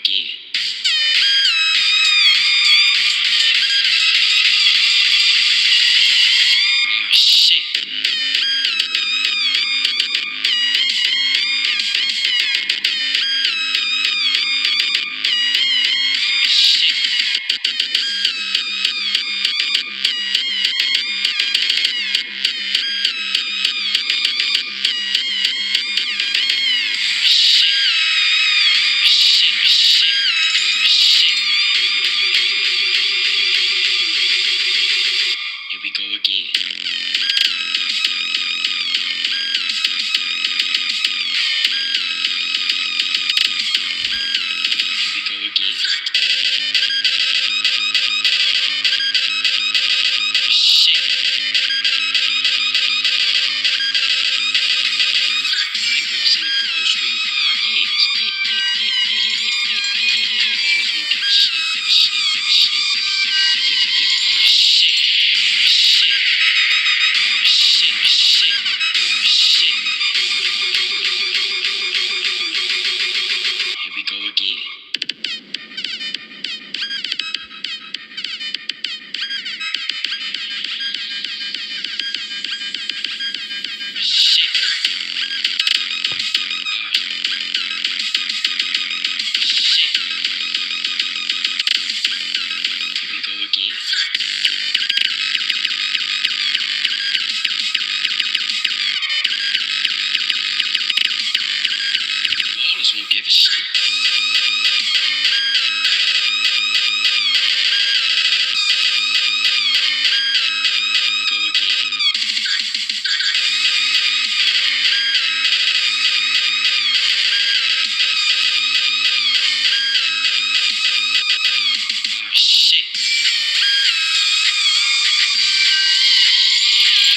again. Oh shit. Oh shit. Here we go again. Here we go again. Shit. I ain't represented Grove Street in 5 years. Ballers won't give a shit, give a shit, give a shit, give a oh shit. Oh shit. Oh shit, shit. Oh shit. Here we go again. Shit. Shit. Here we go again. Ballers won't give a shit.